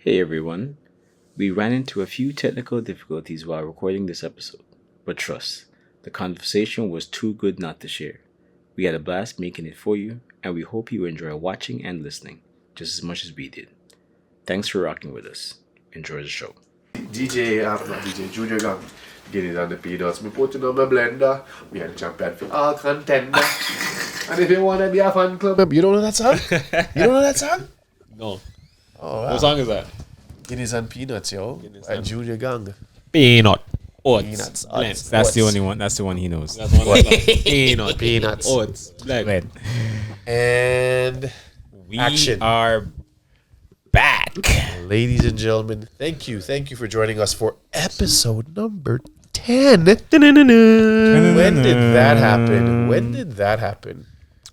Hey everyone. We ran into a few technical difficulties while recording this episode, but trust, the conversation was too good not to share. We had a blast making it for you, and we hope you enjoy watching and listening just as much as we did. Thanks for rocking with us. Enjoy the show. Not DJ, Junior Gang. Get it on the peanuts. Me put it on my blender. We had a champion for all contender. And if you want to be a fan club, you don't know that song? You don't know that song? No. Oh, wow. What song is that? Guineas and Peanuts, yo. And Junior Gang. Peanut. Oats. Peanuts. Blend. That's the only one. That's the one he knows. That's one of them. Peanut. Peanuts. Oats. Blend. Red. And We action. are back. Ladies and gentlemen, thank you. Thank you for joining us for episode number 10. When did that happen? When did that happen?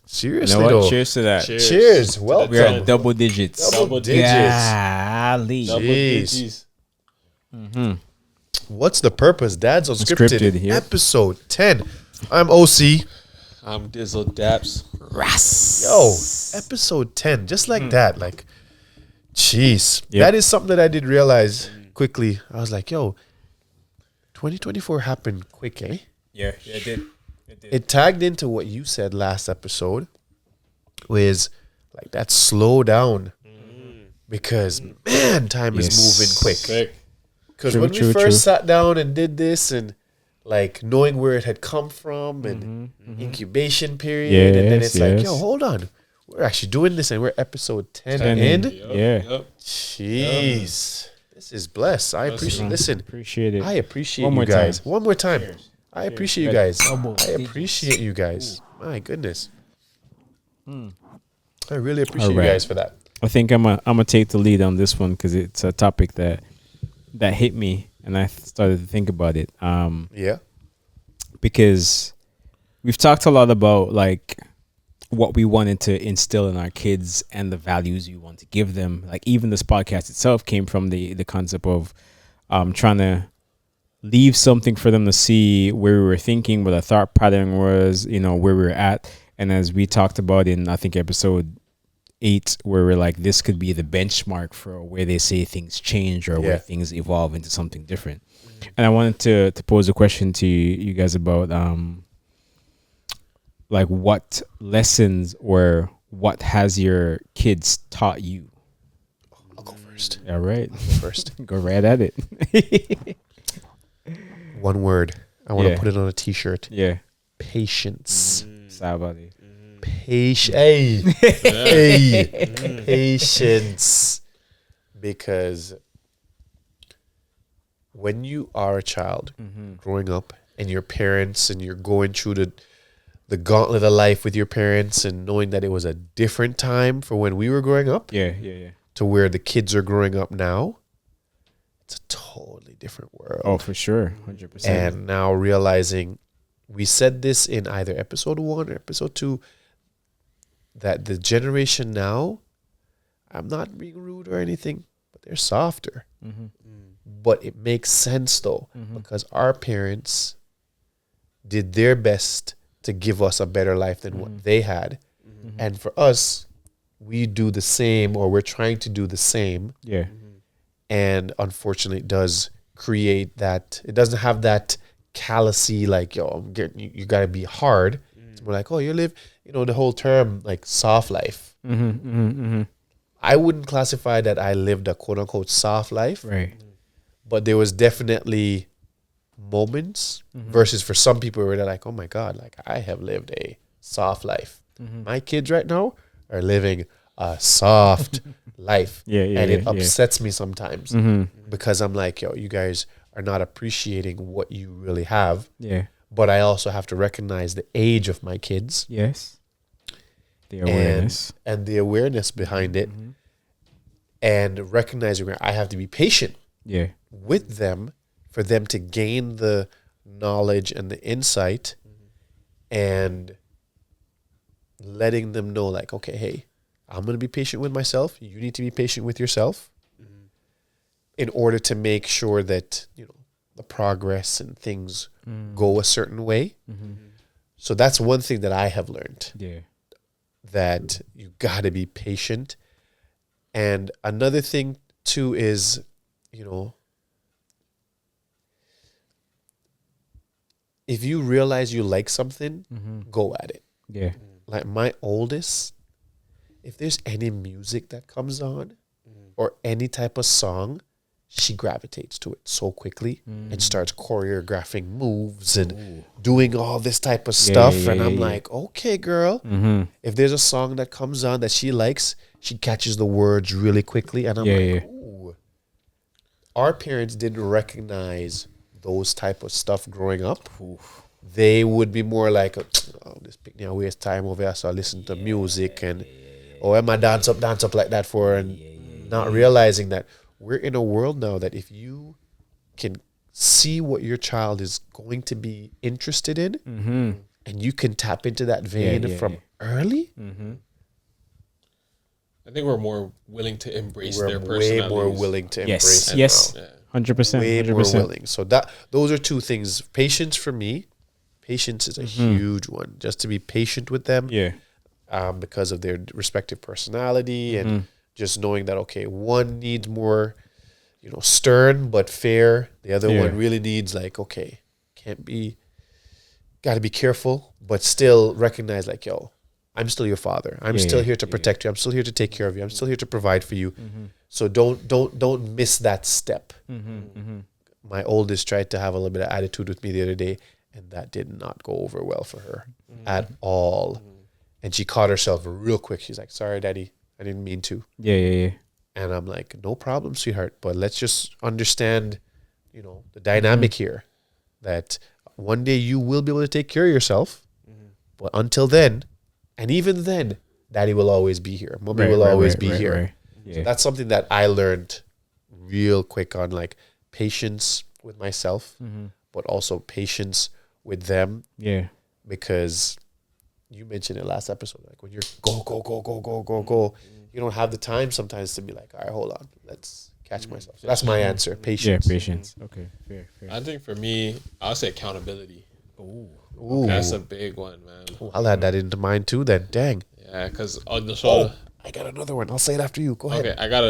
Seriously, You know what? though. Cheers to that. Cheers. Welcome. We're at double digits. Double digits. Golly. Double Jeez. digits. What's the purpose? Dad's Unscripted. Unscripted here. Episode 10. I'm OC. I'm Dizzle Daps. Yo, episode 10. Just like that. Like, jeez. Yep. That is something that I did realize quickly. I was like, yo, 2024 happened quick, eh? Yeah, it did. It tagged into what you said last episode, was like that slow down. Because, man, time is moving quick. Sick. Because True, when we true, first true. sat down and did this, and like knowing where it had come from and incubation period, and then Yes, it's like, yes. yo, hold on, we're actually doing this, and we're episode 10 10 in. in. Yeah. Yep. Jeez, this is blessed. I appreciate. Listen, Appreciate it. I appreciate One you more guys. time. One more time. I appreciate you guys. Double I digits. appreciate you guys. My goodness. I really appreciate All right. you guys for that. I think I'm gonna take the lead on this one because it's a topic that hit me, and I started to think about it. Yeah. Because we've talked a lot about like what we wanted to instill in our kids and the values we want to give them. Like even this podcast itself came from the concept of trying to leave something for them to see where we were thinking, what our thought pattern was, where we were at. And as we talked about in I think episode 8, where we're like, this could be the benchmark for where they say things change or where things evolve into something different. And I wanted to pose a question to you guys about like what lessons or what has your kids taught you? I'll go first. All right. First. Go right at it. One word. I want to Yeah. put it on a t-shirt. Yeah. Patience. Sabadi. Patience. Hey. Patience. Because when you are a child growing up and your parents and you're going through the gauntlet of life with your parents and knowing that it was a different time for when we were growing up Yeah. to where the kids are growing up now, it's a totally different world. Oh, for sure. 100%. And now realizing, we said this in either episode 1 or episode 2, that the generation now, I'm not being rude or anything, but they're softer. But it makes sense though, because our parents did their best to give us a better life than what they had. And for us, we do the same, or we're trying to do the same. Yeah. And unfortunately, it does create that. It doesn't have that callousy, like, yo, I'm getting you got to be hard. It's more like, oh, you live, the whole term, like soft life. I wouldn't classify that I lived a quote unquote soft life, Right. but there was definitely moments versus for some people where they're like, oh my God, like I have lived a soft life. My kids right now are living a soft life. Yeah, and it yeah. upsets me sometimes because I'm like, yo, you guys are not appreciating what you really have. Yeah. But I also have to recognize the age of my kids Yes. The awareness. and the awareness behind it, and recognizing where I have to be patient Yeah. with them for them to gain the knowledge and the insight, and letting them know, like, okay, hey, I'm going to be patient with myself. You need to be patient with yourself in order to make sure that, the progress and things go a certain way. So that's one thing that I have learned, Yeah. that you got to be patient. And another thing too is, you know, if you realize you like something, go at it. Yeah. Like my oldest, if there's any music that comes on or any type of song, she gravitates to it so quickly and starts choreographing moves and doing all this type of stuff. And I'm like, okay, girl. If there's a song that comes on that she likes, she catches the words really quickly. And I'm ooh. Our parents didn't recognize those type of stuff growing up. They would be more like, oh, this picnic waste time over here, so I listen to music and am I dance up like that for, and not realizing that we're in a world now that if you can see what your child is going to be interested in, and you can tap into that vein from early, I think we're more willing to embrace their personalities. way more willing to embrace it Yes. now. 100%. Way 100%. more willing. So those are two things. Patience for me. Patience is a huge one. Just to be patient with them. Yeah. Because of their respective personality and just knowing that, okay, one needs more, stern but fair. The other one really needs like, okay, got to be careful, but still recognize like, yo, I'm still your father. I'm still here to protect you. I'm still here to take care of you. I'm still here to provide for you. So don't miss that step. My oldest tried to have a little bit of attitude with me the other day, and that did not go over well for her at all. And she caught herself real quick. She's like, sorry, Daddy, I didn't mean to. Yeah. And I'm like, no problem, sweetheart. But let's just understand, the dynamic here. That one day you will be able to take care of yourself. But until then, and even then, Daddy will always be here. Mommy will always be here. Right. Yeah. So that's something that I learned real quick on, like patience with myself, but also patience with them. Yeah. Because you mentioned it last episode, like when you're go, you don't have the time sometimes to be like, all right, hold on, let's catch myself. So that's my answer. Patience. Yeah, patience. Okay, fair. I think for me, I'll say accountability. Ooh. That's a big one, man. I'll add that into mine too then. Dang. Yeah, because on the show. I got another one. I'll say it after you. Go ahead. Okay, I have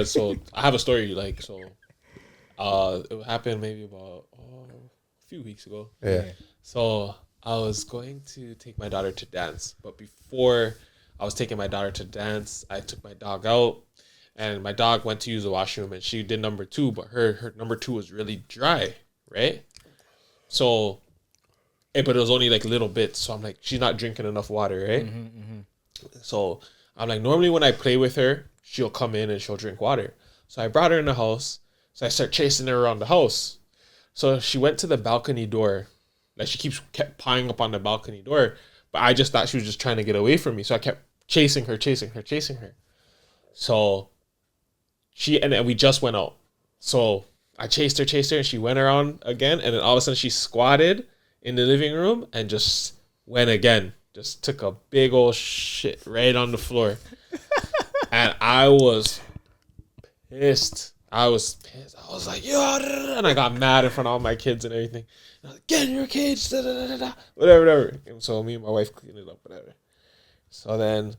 a story, it happened maybe about a few weeks ago. Yeah. So I was going to take my daughter to dance, but before I was taking my daughter to dance, I took my dog out, and my dog went to use the washroom, and she did number 2, but her number 2 was really dry, right? So, but it was only like little bits, so I'm like, she's not drinking enough water, right? So I'm like, normally when I play with her, she'll come in and she'll drink water. So I brought her in the house, so I start chasing her around the house. So she went to the balcony door. Like she kept piling up on the balcony door, but I just thought she was just trying to get away from me. So I kept chasing her. So and then we just went out. So I chased her, and she went around again. And then all of a sudden she squatted in the living room and just went again. Just took a big old shit right on the floor. And I was pissed. I was like, yo, and I got mad in front of all my kids and everything. And I was like, get in your cage, whatever. And so me and my wife cleaned it up, whatever. So then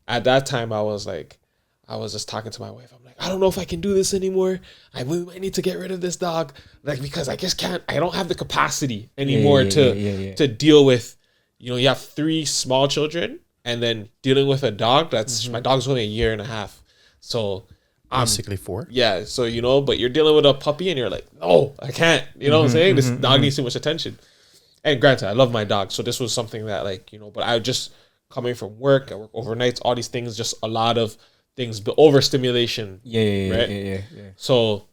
at that time, I was just talking to my wife. I'm like, I don't know if I can do this anymore. I need to get rid of this dog. Like, because I just can't, I don't have the capacity anymore to deal with, you have 3 small children and then dealing with a dog my dog's only 1.5 years. So basically 4. Yeah, so but you're dealing with a puppy and you're like, no, I can't. You know what I'm saying? This dog needs too much attention. And granted, I love my dog, so this was something that but I just coming from work, I work overnights, all these things, just a lot of things, but overstimulation. Yeah. So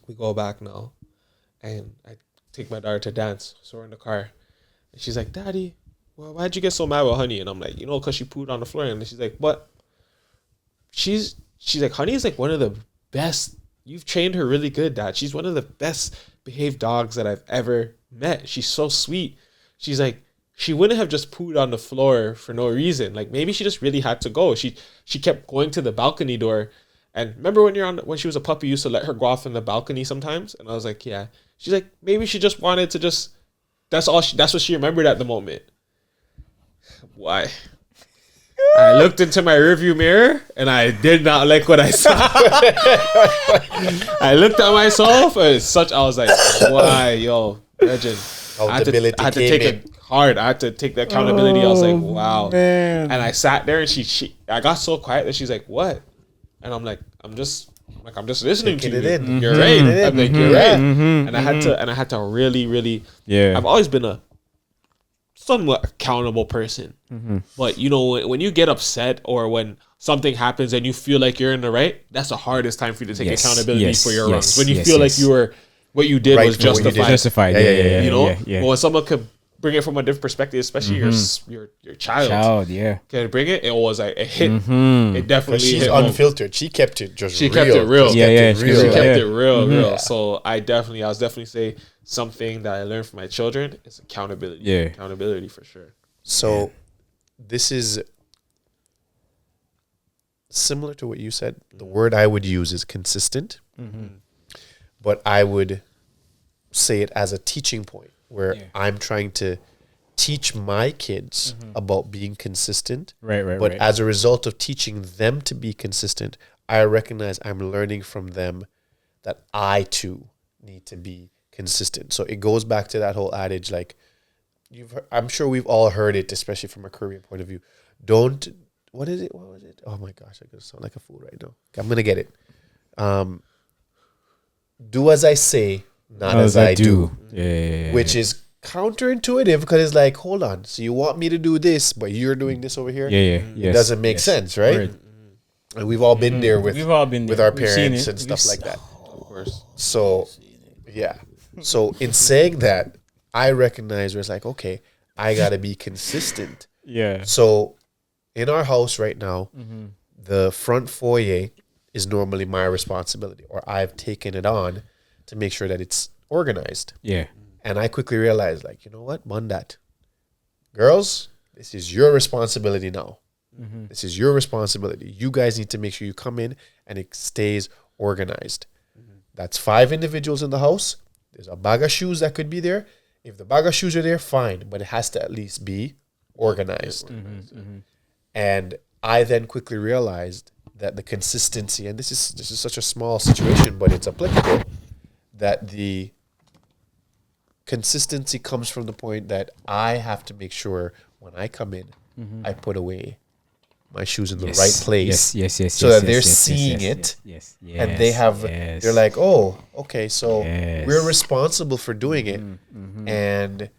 we go back now, and I take my daughter to dance. So we're in the car, and she's like, "Daddy, well, why'd you get so mad with Honey?" And I'm like, because she pooed on the floor. And she's like, "What?" She's like, "Honey is like one of the best. You've trained her really good, Dad. She's one of the best behaved dogs that I've ever met. She's so sweet." She's like, she wouldn't have just pooed on the floor for no reason. Like maybe she just really had to go. She kept going to the balcony door. And remember when she was a puppy, you used to let her go off in the balcony sometimes? And I was like, yeah. She's like, maybe she just wanted to that's what she remembered at the moment. Why? I looked into my rearview mirror and I did not like what I saw. I looked at myself and I was like, why, yo, legend. I had to take it hard. I had to take the accountability. I was like, wow. Man. And I sat there and I got so quiet that she's like, what? And I'm like, I'm just listening to you. in. You're right. I'm like, you're right. And I had to really, really. Yeah. I've always been a somewhat accountable person, but you know, when you get upset or when something happens and you feel like you're in the right, that's the hardest time for you to take accountability for your wrongs. When you feel like what you did was justified. Yeah. You know, yeah. but when someone could bring it from a different perspective, especially your child, can bring it. It was like it hit. It definitely. She's hit unfiltered. Home. She kept it just. She kept it real. She kept it real. Yeah. So I was definitely say something that I learned from my children is accountability. Yeah, accountability for sure. So this is similar to what you said. The word I would use is consistent, but I would say it as a teaching point where I'm trying to teach my kids about being consistent. But as a result of teaching them to be consistent, I recognize I'm learning from them that I too need to be consistent. So it goes back to that whole adage, like I'm sure we've all heard it, especially from a Korean point of view. What was it? Oh my gosh, I'm gonna sound like a fool right now. I'm gonna get it. Do as I say, not as I do. Yeah. Which is counterintuitive because it's like, hold on, so you want me to do this, but you're doing this over here? It doesn't make sense, right? Word. And we've all been there with our parents and stuff like that. Of course. So yeah. So in saying that, I recognize where it's like, okay, I gotta be consistent. Yeah. So in our house right now, the front foyer is normally my responsibility, or I've taken it on to make sure that it's organized. Yeah. And I quickly realized, like, you know what, Mandat, girls, this is your responsibility now. This is your responsibility. You guys need to make sure you come in and it stays organized. That's 5 individuals in the house. There's a bag of shoes that could be there. If the bag of shoes are there, fine, but it has to at least be organized. And I then quickly realized that the consistency, and this is such a small situation, but it's applicable, that the consistency comes from the point that I have to make sure when I come in, I put away my shoes in the right place. Yes. So that they're seeing it. Yes. And they have, they're like, oh, okay, so we're responsible for doing it. And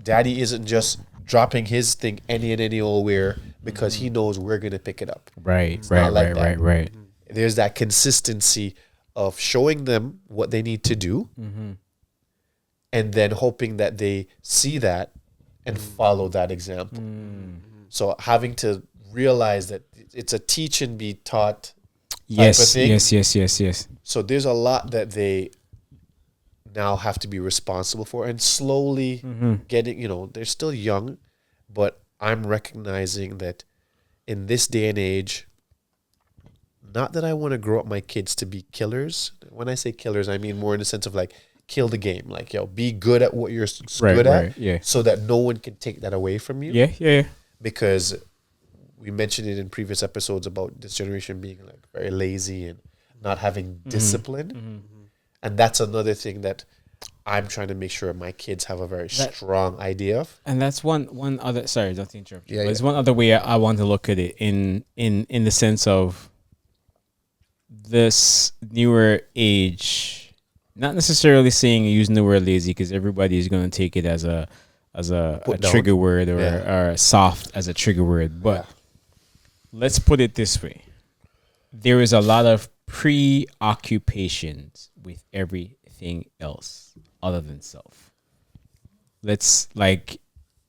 daddy isn't just dropping his thing any and any old where because he knows we're going to pick it up. Right. There's that consistency of showing them what they need to do and then hoping that they see that and follow that example. So having to realize that it's a teach and be taught type of thing. Yes. So there's a lot that they now have to be responsible for and slowly getting, they're still young, but I'm recognizing that in this day and age, not that I want to grow up my kids to be killers. When I say killers, I mean more in the sense of like kill the game, like, be good at what you're good at so that no one can take that away from you. Yeah. Because we mentioned it in previous episodes about this generation being like very lazy and not having discipline. And that's another thing that I'm trying to make sure my kids have a very strong idea of. And that's one other, sorry, don't interrupt you. There's one other way I want to look at it in the sense of this newer age, not necessarily saying using the word lazy because everybody is going to take it as a trigger word or soft as a trigger word. But let's put it this way. There is a lot of preoccupations with everything else other than self.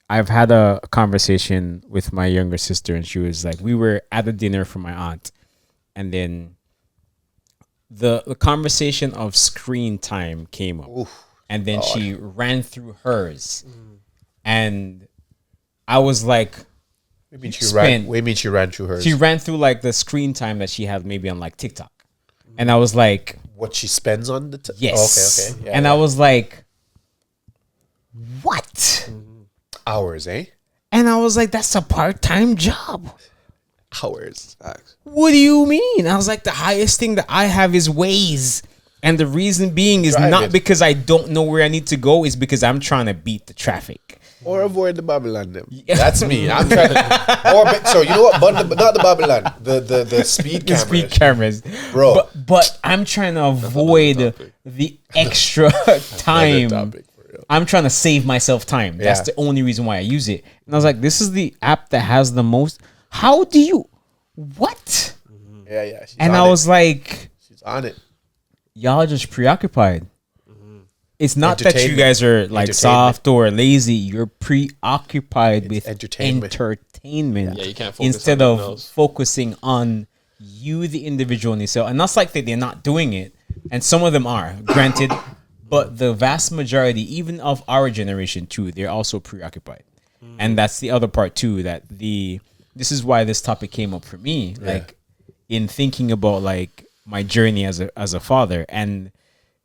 I've had a conversation with my younger sister and she was like, we were at a dinner for my aunt and then the conversation of screen time came up. Oof, and then she ran through hers and I was like, what do you mean she ran through hers? She ran through like the screen time that she had maybe on like TikTok. And I was like, what she spends on the yes. Okay. I was like, what? Hours, eh? And I was like, that's a part-time job. hours. What do you mean? I was like, the highest thing that I have is Waze. And the reason being is Drive not it. because I don't know where I need to go, is because I'm trying to beat the traffic. Or avoid the Babylon them. That's me. I'm trying to. So you know what? But not the Babylon. The speed The cameras. speed cameras. Bro. But I'm trying to avoid the extra time. Topic, for real. I'm trying to save myself time. That's Yeah. the only reason why I use it. And I was like, this is the app that has the most. How do you. What? Yeah. She's And on I it. was like, She's on it. y'all are just preoccupied. It's not that you Entertainment. guys are like Entertainment. soft or lazy. You're preoccupied with entertainment. entertainment. Yeah, you can't focus instead on of anything else. focusing on you, the individual in yourself. And that's like that they're not doing it. And some of them are, granted, but the vast majority, even of our generation too, they're also preoccupied. And that's the other part too, that this is why this topic came up for me. Like in thinking about like my journey as a father, and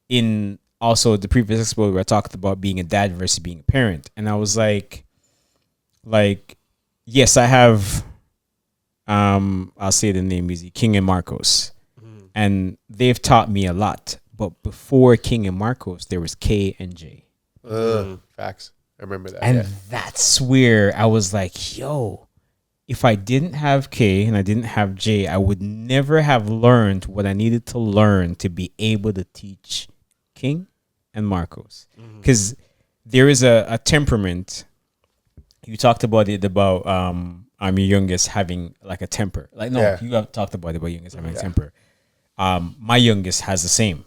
in also the previous episode where I talked about being a dad versus being a parent. And I was like, yes, I have, I'll say the name easy, King and Marcos. And they've taught me a lot. But before King and Marcos, there was K and J. Facts. I remember that. And that's where I was like, yo, if I didn't have K and I didn't have J, I would never have learned what I needed to learn to be able to teach King and Marcos. Because there is a temperament. You talked about it about your youngest having like a temper. Like, no, you have talked about it about youngest having a temper. My youngest has the same.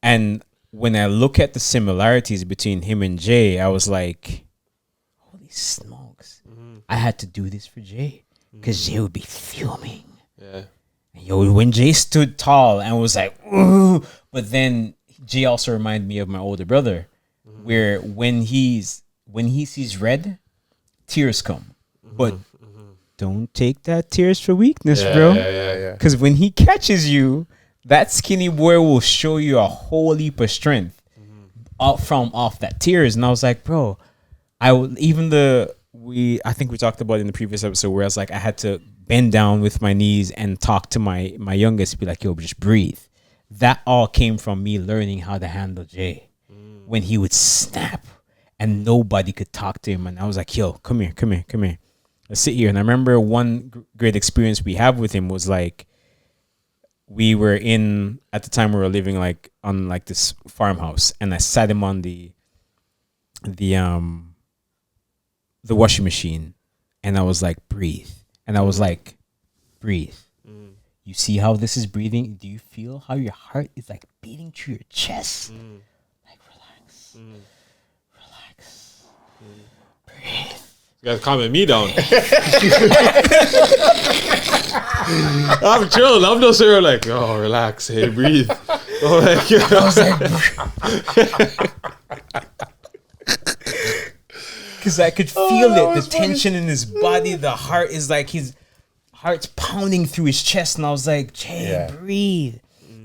And when I look at the similarities between him and Jay, I was like, holy smokes. I had to do this for Jay because Jay would be fuming. Yeah. And yo, when Jay stood tall and was like, ooh, but then Jay also reminded me of my older brother, where when he sees red, tears come. But don't take that tears for weakness, bro. Yeah. Because when he catches you, that skinny boy will show you a whole heap of strength off that tears. And I was like, bro, I think we talked about it in the previous episode where I was like, I had to bend down with my knees and talk to my youngest, be like, yo, just breathe. That all came from me learning how to handle Jay when he would snap and nobody could talk to him. And I was like, yo, come here. Let's sit here. And I remember one great experience we have with him was like, we were at the time we were living like on like this farmhouse, and I sat him on the washing machine, and I was like, breathe. And I was like, breathe. You see how this is breathing? Do you feel how your heart is like beating through your chest? Like, relax. Breathe. You guys calming me down. I'm chilling. I'm no serious. Like, oh, relax. Hey, breathe. Oh, like, I was like, because I could feel it, the tension in his body, the heart is like his heart's pounding through his chest, and I was like, Jay, breathe.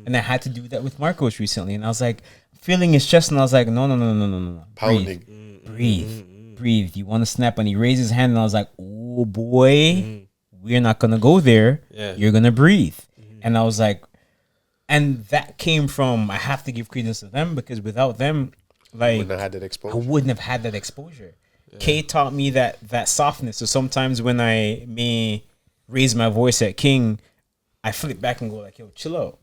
And I had to do that with Marcos recently, and I was like, feeling his chest, and I was like, no. Pounding. Breathe. You want to snap? And he raised his hand, and I was like, oh boy, we're not gonna go there. You're gonna breathe. And I was like, and that came from, I have to give credence to them, because without them, like, Wouldn't have had that I exposure. wouldn't have had that exposure. Kay taught me that softness. So sometimes when I may raise my voice at King, I flip back and go like, yo, chill out.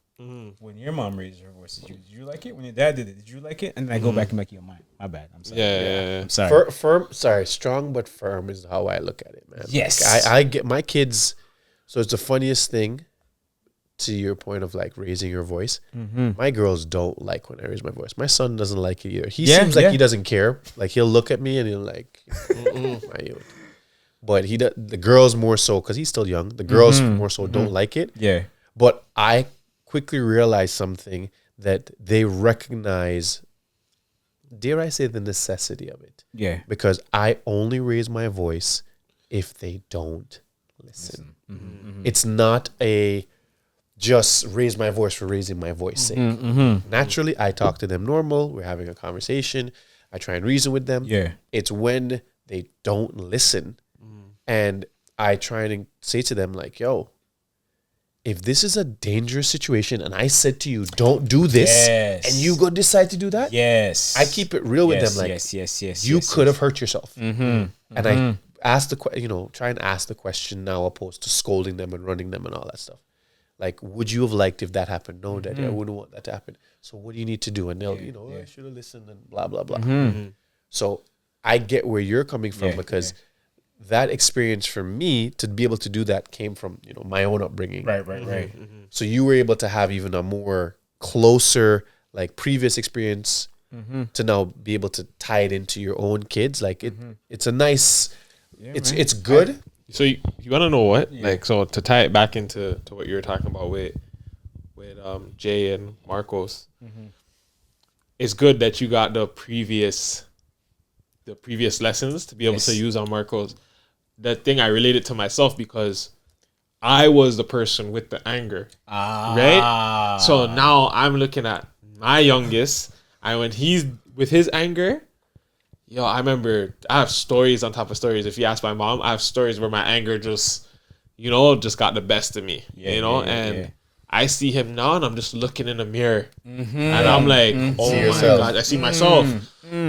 When your mom raised her voice, did you like it? When your dad did it, did you like it? And then I go back and be like, yo, my bad. I'm sorry. Yeah. I'm sorry. Firm, sorry, strong but firm is how I look at it, man. Yes. Like, I get my kids. So it's the funniest thing. To your point of like raising your voice, my girls don't like when I raise my voice. My son doesn't like it either. He seems like he doesn't care. Like he'll look at me and he'll like, but the girls more so because he's still young. The girls more so don't like it. Yeah. But I quickly realized something that they recognize. Dare I say the necessity of it? Yeah. Because I only raise my voice if they don't listen. It's not a just raise my voice for raising my voice sake. Naturally, I talk to them normal. We're having a conversation. I try and reason with them. Yeah. It's when they don't listen. And I try and say to them like, yo, if this is a dangerous situation and I said to you, don't do this, and you go decide to do that, Yes. I keep it real with them. Like, you could have hurt yourself. And I ask try and ask the question now, opposed to scolding them and running them and all that stuff. Like, would you have liked if that happened? No, Daddy, I wouldn't want that to happen. So what do you need to do? And they'll, I should have listened and blah, blah, blah. So I get where you're coming from, because that experience for me to be able to do that came from, my own upbringing. Right. So you were able to have even a more closer, like, previous experience to now be able to tie it into your own kids. Like, it's a nice, it's good. So you want to know what? Like, so to tie it back into what you were talking about with Jay and Marcos, it's good that you got the previous lessons to be able to use on Marcos. That thing I related to myself, because I was the person with the anger, right? So now I'm looking at my youngest, and when he's with his anger, I remember I have stories on top of stories. If you ask my mom, I have stories where my anger just got the best of me, and I see him now, and I'm just looking in the mirror, and I'm like, oh my God, I see myself.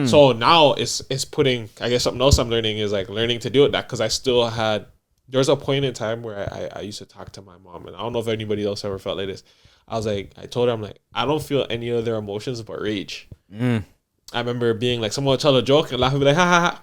So now it's putting, I guess something else I'm learning is like learning to deal with that, because I still had, there's a point in time where I used to talk to my mom, and I don't know if anybody else ever felt like this. I told her, I'm like, I don't feel any other emotions but rage. I remember being like, someone would tell a joke and laugh and be like, ha ha ha.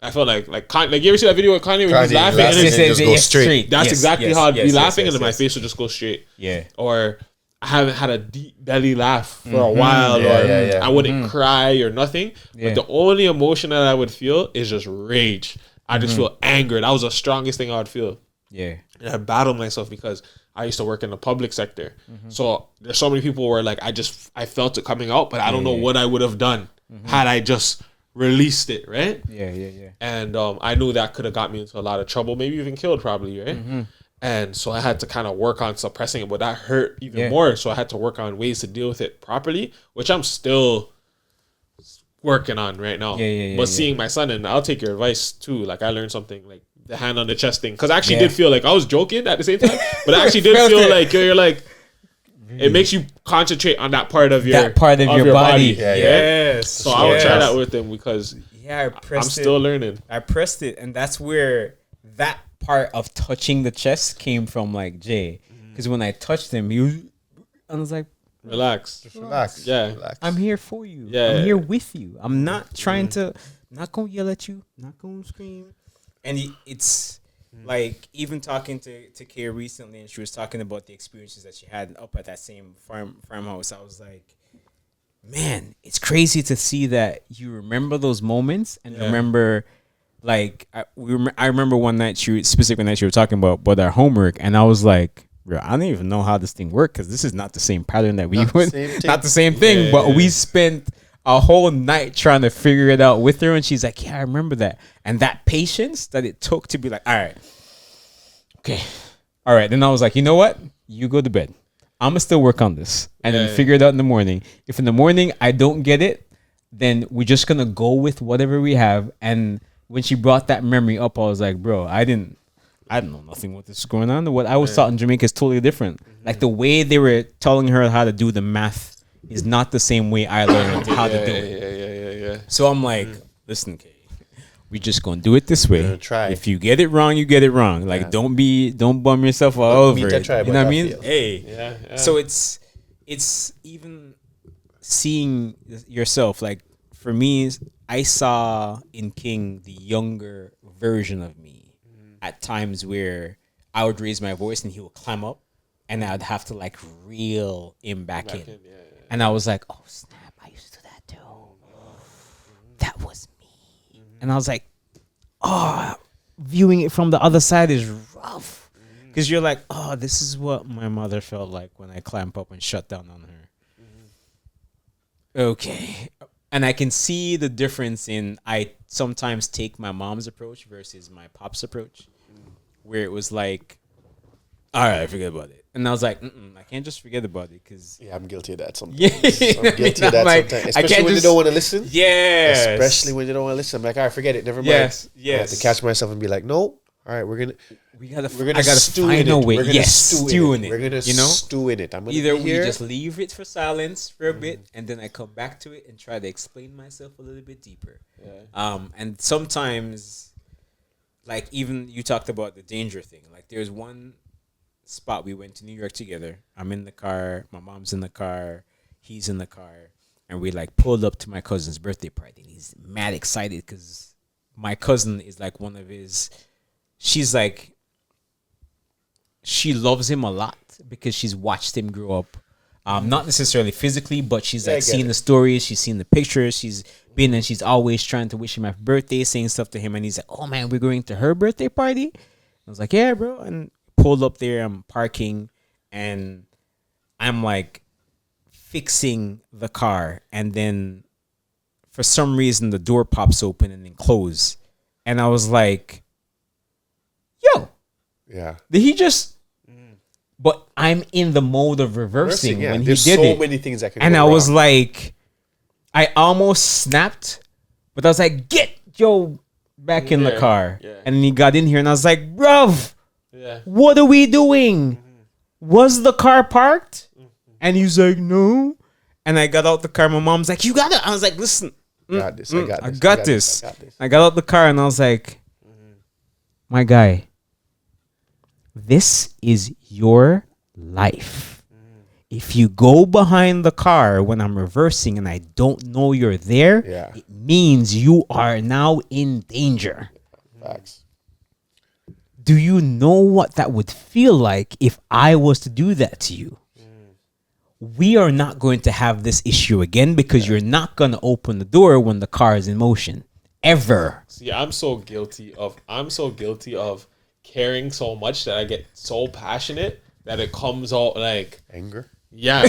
I felt like you ever see that video with Kanye where he's laughing and it just goes straight. That's exactly how I'd be laughing, and then my face would just go straight. Yeah. Or I haven't had a deep belly laugh for a while, or I wouldn't cry or nothing. But the only emotion that I would feel is just rage. I just feel anger. That was the strongest thing I would feel. Yeah. And I battled myself because I used to work in the public sector. So there's so many people where like I felt it coming out, but I don't know what I would have done had I just released it, right? Yeah. And I knew that could have got me into a lot of trouble, maybe even killed probably, right? And so I had to kind of work on suppressing it, but that hurt even more. So I had to work on ways to deal with it properly, which I'm still working on right now. But seeing my son, and I'll take your advice too. Like, I learned something, like the hand on the chest thing, because I actually did feel like I was joking at the same time, but I actually did feel like you're like, it makes you concentrate on that part of your body. Yes. So I would try that with him, because I'm still learning. I pressed it, and that's where that part of touching the chest came from, like Jay, because when I touched him, I was like, relax, just relax. Yeah, relax. I'm here for you. Yeah, I'm here with you. I'm not trying to, not gonna yell at you, not gonna scream. And it's like, even talking to Kay recently, and she was talking about the experiences that she had up at that same farmhouse. I was like, man, it's crazy to see that you remember those moments and remember. Like, I remember one night, specific night, you were talking about our homework, and I was like, bro, I don't even know how this thing worked, because this is not the same pattern that we went. Not the same thing, but we spent a whole night trying to figure it out with her, and she's like, yeah, I remember that. And that patience that it took to be like, all right, okay, all right. Then I was like, you know what? You go to bed. I'm gonna still work on this, and then figure it out in the morning. If in the morning I don't get it, then we're just gonna go with whatever we have. And when she brought that memory up, I was like, bro, I didn't know nothing what this is going on. What I was taught in Jamaica is totally different. Like, the way they were telling her how to do the math is not the same way I learned how to do it. Yeah. So I'm like, listen, Kay, we just gonna do it this way. Try. If you get it wrong, you get it wrong. Like, don't bum yourself all over it. You know what I mean? Feel. Hey. Yeah. So it's even seeing yourself, like, for me, I saw in King the younger version of me at times where I would raise my voice and he would climb up, and I'd have to like reel him back in. Yeah. And I was like, oh snap, I used to do that too. That was me. And I was like, oh, viewing it from the other side is rough. Because you're like, oh, this is what my mother felt like when I clamp up and shut down on her. Okay. And I can see the difference in, I sometimes take my mom's approach versus my pop's approach, where it was like, all right, forget about it. And I was like, I can't just forget about it, because I'm guilty of that sometimes. Yeah. I'm guilty of that like, sometimes. Especially when you don't want to listen. Yes. Especially when you don't want to listen. I'm like, all right, forget it. Never mind. Yes. I have to catch myself and be like, no, all right, we're gonna I gotta stew find in a it. way. We're gonna Yes, stew in it. it. We're gonna you know, stew in it. I'm gonna either be we here. just leave it for silence for a bit, and then I come back to it and try to explain myself a little bit deeper. And sometimes, like even you talked about the danger thing. Like there's one spot we went to New York together. I'm in the car. My mom's in the car. He's in the car, and we like pulled up to my cousin's birthday party. And he's mad excited because my cousin is like one of his. She's like. She loves him a lot because she's watched him grow up. Not necessarily physically, but she's like seen the stories, she's seen the pictures, she's been and she's always trying to wish him happy birthday, saying stuff to him, and he's like, "Oh man, we're going to her birthday party." I was like, "Yeah, bro," and pulled up there. I'm parking, and I'm like fixing the car, and then for some reason the door pops open and then close, and I was like, "Yo, Yeah. did he just?" But I'm in the mode of reversing when There's he did so it. many things that can And go I was wrong. like, I almost snapped, but I was like, "Get Joe back in the car." Yeah. And he got in here and I was like, "Bruv, Yeah. what are we doing? Was the car parked?" And he's like, "No." And I got out the car. My mom's like, "You got it." I was like, "Listen, I got this. I got I this. got this." I got this. I got out the car and I was like, "My guy, this is your life. If you go behind the car when I'm reversing and I don't know you're there, it means you are now in danger. Facts. Do you know what that would feel like if I was to do that to you? We are not going to have this issue again because you're not going to open the door when the car is in motion. Ever." See, I'm so guilty of caring so much that I get so passionate that it comes out like Anger. yeah.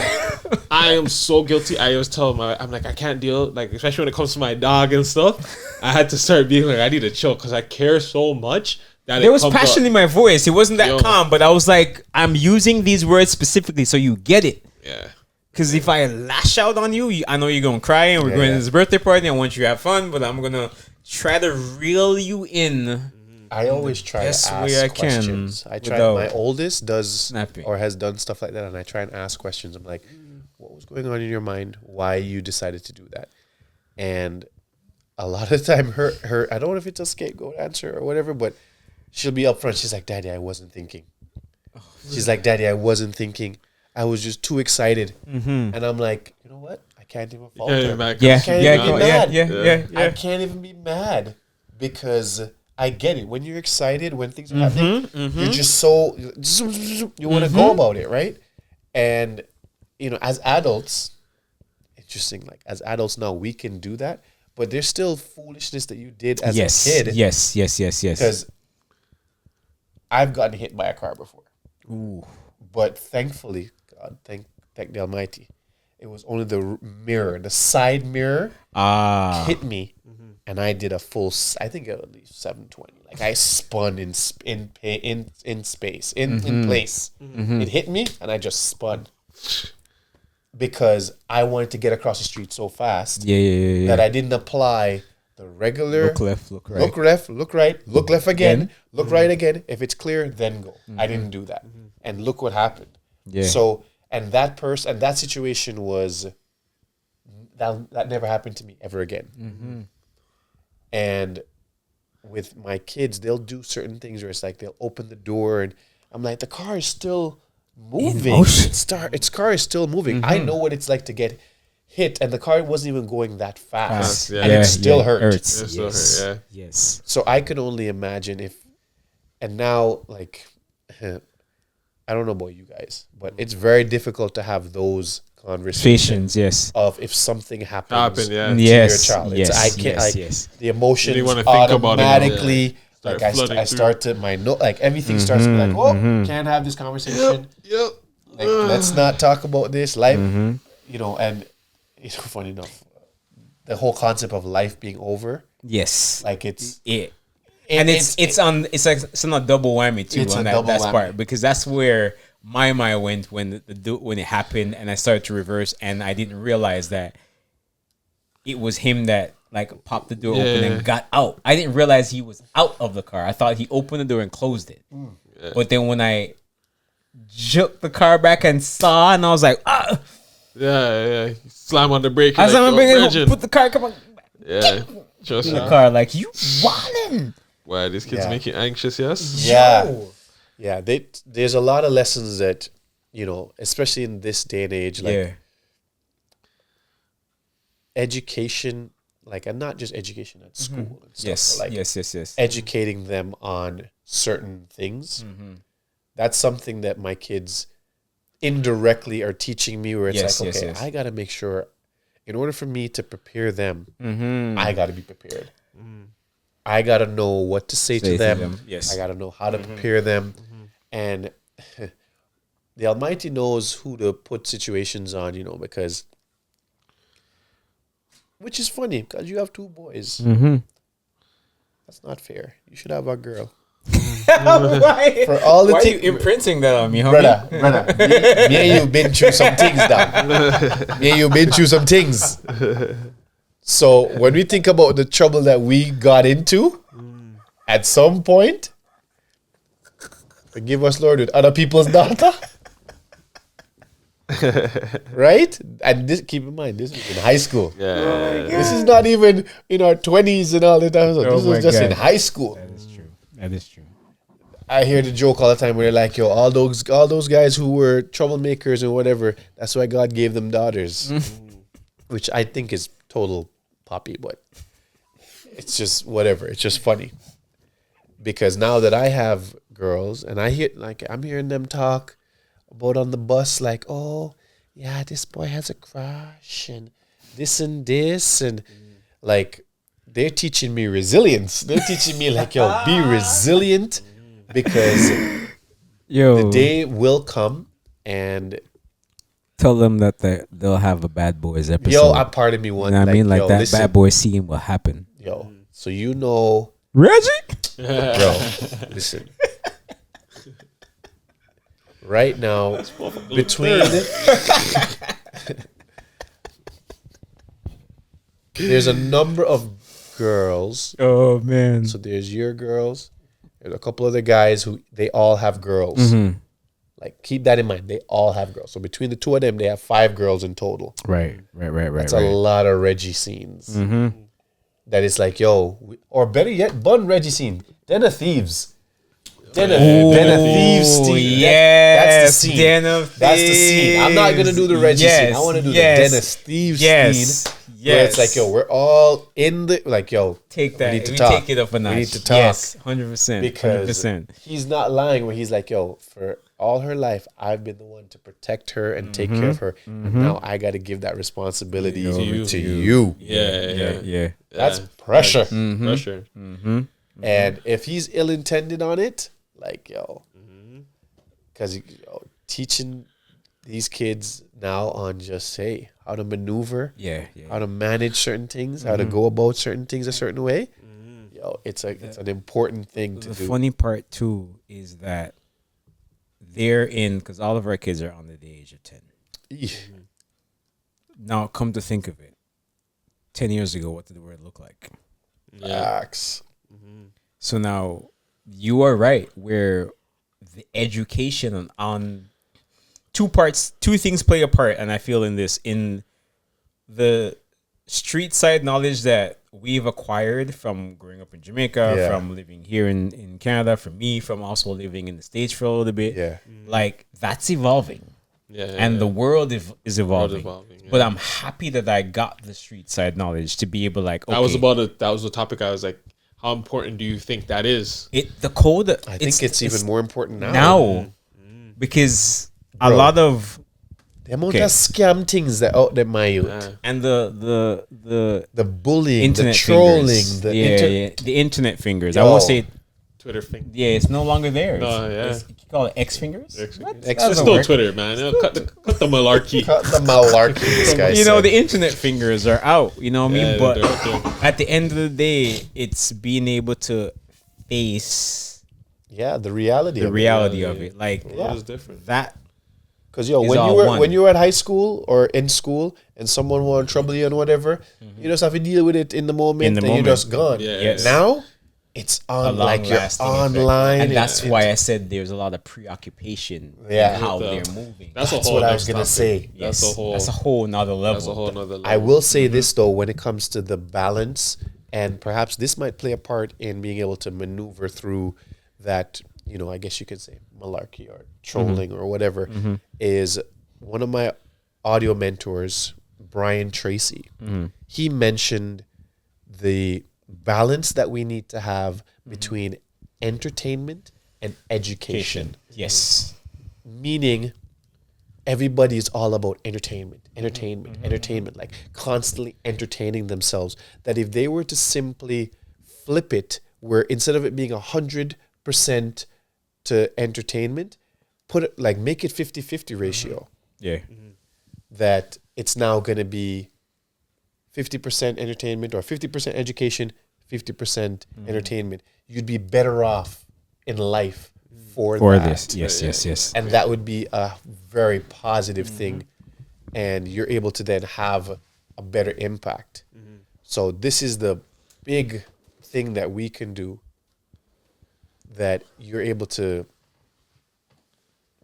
I am so guilty. I always tell I'm like, I can't deal, like, especially when it comes to my dog and stuff. I had to start being like, I need to chill because I care so much that there was passion in my voice. It wasn't that calm, but I was like, I'm using these words specifically so you get it. Yeah. Because if I lash out on you, I know you're going to cry and we're going to this birthday party. I want you to have fun, but I'm going to try to reel you in. I always try to ask questions. My oldest does or has done stuff like that, and I try and ask questions. I'm like, what was going on in your mind? Why you decided to do that? And a lot of the time, her I don't know if it's a scapegoat answer or whatever, but she'll be up front. She's like, "Daddy, I wasn't thinking." She's like, "Daddy, I wasn't thinking. I was just too excited." And I'm like, you know what? I can't even fault her. I can't even be mad. I can't even be mad because I get it. When you're excited, when things are happening, you're just so you want to go about it, right? And you know, as adults, interesting. Like as adults now, we can do that, but there's still foolishness that you did as a kid. Yes. Because I've gotten hit by a car before. Ooh. But thankfully, God, thank the Almighty, it was only the mirror, the side mirror, hit me. And I did a full, I think at least 720. Like I spun in space, in place. It hit me, and I just spun because I wanted to get across the street so fast that I didn't apply the regular look left, look right, look left, look right, look left again, look right again. If it's clear, then go. I didn't do that, and look what happened. So, and that person, and that situation was that never happened to me ever again. And with my kids, they'll do certain things where it's like they'll open the door and I'm like, the car is still moving. Its car is still moving. I know what it's like to get hit, and the car wasn't even going that fast, and it still hurts. It still hurt. Yes. So I can only imagine if, and now like, I don't know about you guys, but it's very difficult to have those conversations. Yes. Of if something happens to your child. I can't. The emotions automatically. Like I start to like everything starts to be like, can't have this conversation. Like, let's not talk about this life. You know, and it's funny enough, the whole concept of life being over. Yes. Like it's it's on a double whammy too on that part, because that's where my mind went when when it happened, and I started to reverse, and I didn't realize that it was him that like popped the door open and got out. I didn't realize he was out of the car. I thought he opened the door and closed it. Yeah. But then when I jerked the car back and saw, and I was like, ah. Yeah. Slam on the brake. I was like, put the car, come on. Yeah. Just in the car, like, you wildin'. Wow, these kids make you anxious, yes? Yeah. Yeah. There's a lot of lessons that, especially in this day and age, like education, and not just education at school and stuff. Yes. Educating them on certain things. That's something that my kids indirectly are teaching me, where it's I got to make sure, in order for me to prepare them, I got to be prepared. I got to know what to say to them. Yes. I got to know how to prepare them. And the Almighty knows who to put situations on, because, which is funny, because you have 2 boys. That's not fair. You should have a girl. Why? For all the Why are you imprinting that on me, homie? Brother, me and you been through some things, dog. Me and you been through some things. So when we think about the trouble that we got into, at some point, forgive us, Lord, with other people's daughter. Right? And this, keep in mind, this is in high school. This is not even in our 20s and all the time. So this was just in high school. That is true. I hear the joke all the time where they're like, yo, all those guys who were troublemakers and whatever, that's why God gave them daughters. Which I think is total poppy, but it's just whatever. It's just funny. Because now that I have girls and I'm hearing them talk about on the bus, like, oh, yeah, this boy has a crush and this and this. And like, they're teaching me resilience. They're teaching me like, yo, be resilient, because the day will come and tell them that they'll have a Bad Boys episode. Yo, a part of me wants, you know what I mean? Like, that listen, Bad Boy scene will happen. Yo, so Reggie? Bro, listen. Right now, between there's a number of girls. Oh man! So there's your girls. There's a couple other guys who they all have girls. Like, keep that in mind. They all have girls. So between the 2 of them, they have 5 girls in total. Right. That's a lot of Reggie scenes. That is like, yo, or better yet, Bun Reggie scene. Den of Thieves. Den of Thieves scene. Yes. That's the scene. Den of Thieves. That's the scene. I'm not gonna do the Reggie scene. I want to do the Den of Thieves scene. Where it's like, yo, we're all in the, like, yo, take that. We need to talk. Take it up a notch. We need to talk. Yes, 100%. Because 100%. He's not lying when he's like, yo, for all her life, I've been the one to protect her and take care of her. And now I got to give that responsibility to you. Yeah. That's pressure. Pressure. And if he's ill-intended on it, like, yo, because teaching these kids now on just, hey, how to maneuver, how to manage certain things, how to go about certain things a certain way, yo, it's an important thing to do. The funny part, too, is that they're in, because all of our kids are under the age of 10. Now, come to think of it, 10 years ago, what did the word look like? Facts. So now, you are right, where the education on 2 parts, 2 things play a part, and I feel in the street side knowledge that we've acquired from growing up in Jamaica, from living here in Canada, from me, from also living in the States for a little bit. Like, that's evolving. The world is evolving. But I'm happy that I got the street side knowledge to be able, like, okay. That was the topic I was like, how important do you think that is? The code, I think it's even more important now. Because a lot of the amount of scam things that out there, my youth, and the bullying, internet the trolling, fingers. The internet fingers. I won't say Twitter finger. Yeah, it's no longer there. You call it X fingers. It's still Twitter, man. Cut the malarkey. Cut the malarkey. This guy said. The internet fingers are out. You know what I mean? But at the end of the day, it's being able to face the reality. The reality of it. Like, it's different. That Because It's when all you were one. when you were at high school or in school and someone wanted to trouble you and whatever, you just have to deal with it in the moment, In the and moment. you're just gone. Yeah. Yes. Now it's A on, like you're long-lasting effect. online, and that's it- why I said there's a lot of preoccupation Yeah. in how With the- they're moving. That's That's a whole what I next was gonna topic. say. That's a whole. That's a whole nother level. That's a whole nother level. I will say this though, when it comes to the balance, and perhaps this might play a part in being able to maneuver through that, I guess you could say malarkey or trolling or whatever, is one of my audio mentors, Brian Tracy. He mentioned the balance that we need to have between entertainment and education. Yes. Meaning everybody's all about entertainment, like constantly entertaining themselves. That if they were to simply flip it, where instead of it being 100% to entertainment, put it like make it 50-50 ratio. Yeah. That it's now going to be 50% entertainment or 50% education, 50% entertainment. You'd be better off in life for that. this. Yes. And that would be a very positive thing. And you're able to then have a better impact. So this is the big thing that we can do, that you're able to.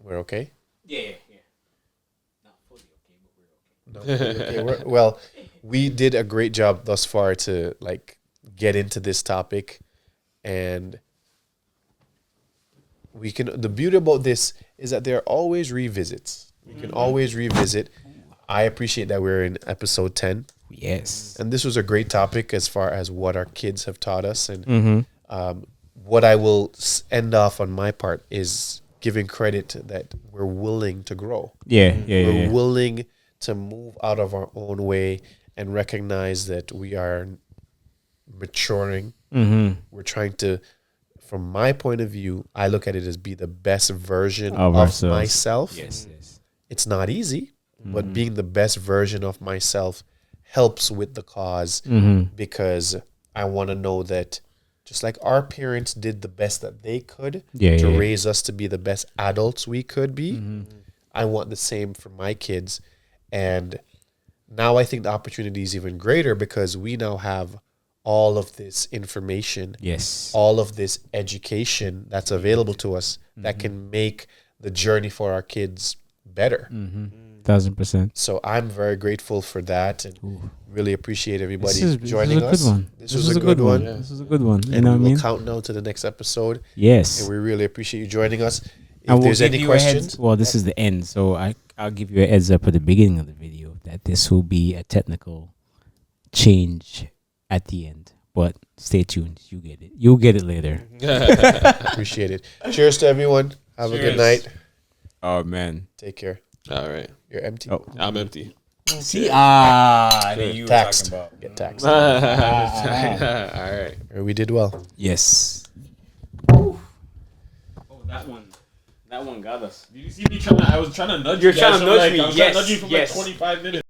We're okay? Yeah. Not fully okay, but we're okay. No, okay. Well, we did a great job thus far to like get into this topic, and we can. The beauty about this is that there are always revisits. We can always revisit. I appreciate that we're in episode 10, Yes. and this was a great topic as far as what our kids have taught us, and what I will end off on my part is giving credit that we're willing to grow. Yeah. We're willing to move out of our own way and recognize that we are maturing. We're trying to, from my point of view, I look at it as be the best version Of of ourselves. myself. Yes. It's not easy, but being the best version of myself helps with the cause, because I want to know that just like our parents did the best that they could to raise us to be the best adults we could be, I want the same for my kids. And now I think the opportunity is even greater because we now have all of this information, Yes. all of this education that's available to us that can make the journey for our kids better. 1000%. So I'm very grateful for that, and really appreciate everybody This joining was a us. good one. This was a good one. This was a good one. You And know we what I will mean? count down to the next episode. Yes. And we really appreciate you joining us. If And we'll there's give any you a heads- questions, well, this is the end, so I'll give you a heads up at the beginning of the video that this will be a technical change at the end. But stay tuned. You get it. You'll get it later. appreciate it. Cheers to everyone. Have a good Cheers. night. Oh man. Take care. All right. You're empty. Oh. I'm empty. See, I knew you were Taxed. talking about. Get taxed. All right. We did well. Yes. Oh, that one got us. Did you see me trying to? I was trying to nudge You're you. trying to nudge like, me. I was trying to Yes, nudge you for yes. like 25 minutes.